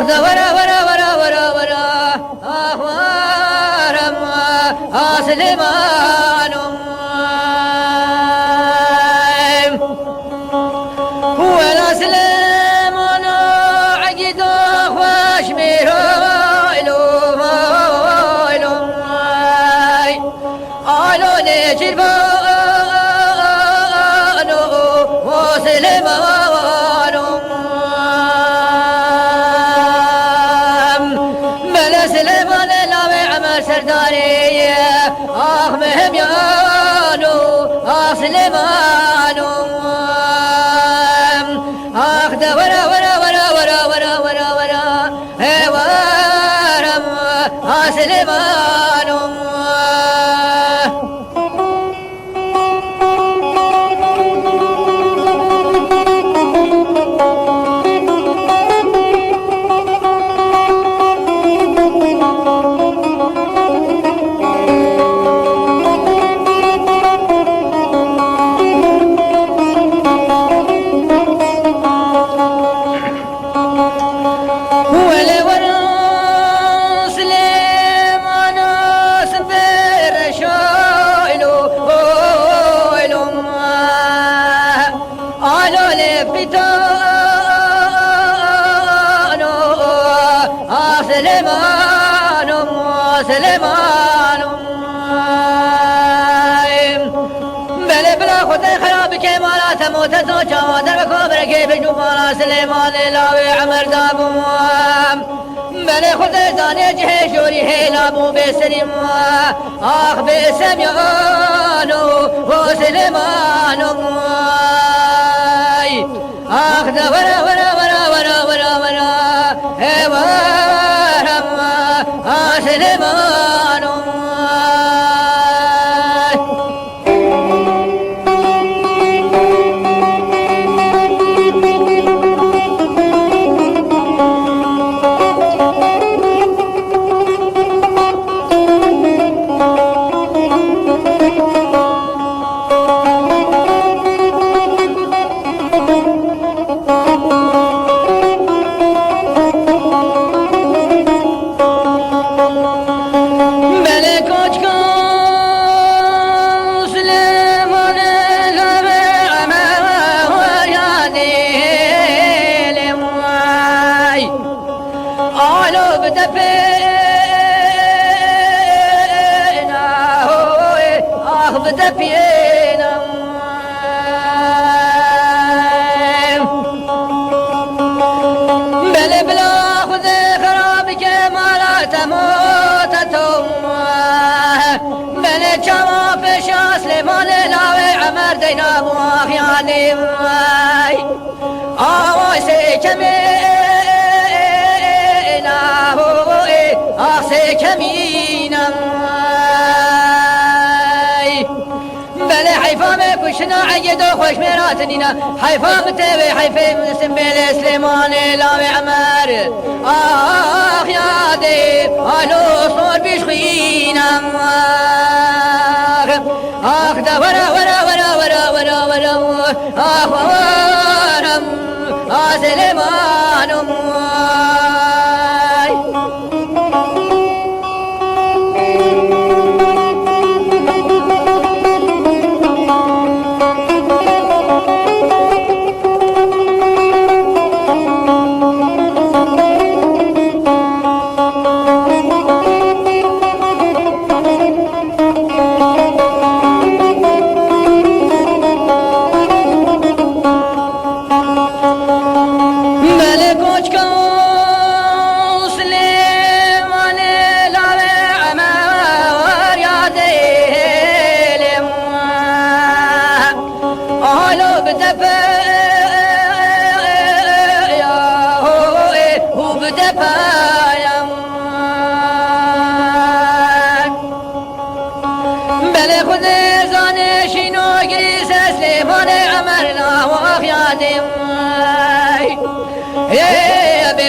ورا ورا ورا ورا ورا أخوارم سليمان ولا سليمان عقد خوش ميرو إلو إلو قالوا لي جلبان وسليمان بلا سليمان لاوي عمر سرداري مهم يانو سليمان ده ورا ورا ورا ورا ورا ورا ورا ورم سليمان سليمان سليمان بل بلا خطي خراب كمالات موت زوجة دربكم بركيب جمال سليمان لاوي عمر دابو بل خطي زاني جهي شوري هيلابو بسليم بسم يانو وسليمان ورا ورا ورا ورا ورا ورا سليمان بدفينا بل بلا خذ خراب كمالات موتتهم بل جما في شاس لمن لاوي عمر دينا بواخياني آوائسي كمينا آخسي كمينا بلا حيفا مكوشنا عيدو خوش ميراتنينا حيفا متابي حيفا مسلم بلا سليمان لاوي عمر يا دي الو صور بيشخينا ده ورا ورا ورا ورا ورا ورا ورم سليمان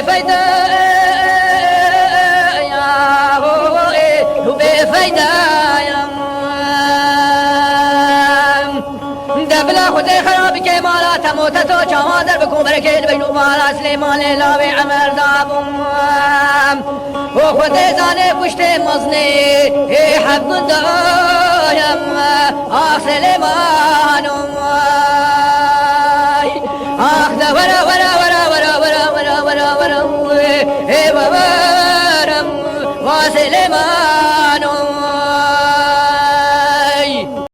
بفايدة يا هو بفايدة يا دبلا خدي خراب كمالات موتتو شوادر بكم بركيد بينو مالا سليمان لاوي عمر دابم خود زانه پشت مزنه حق دارم آخ سلیمان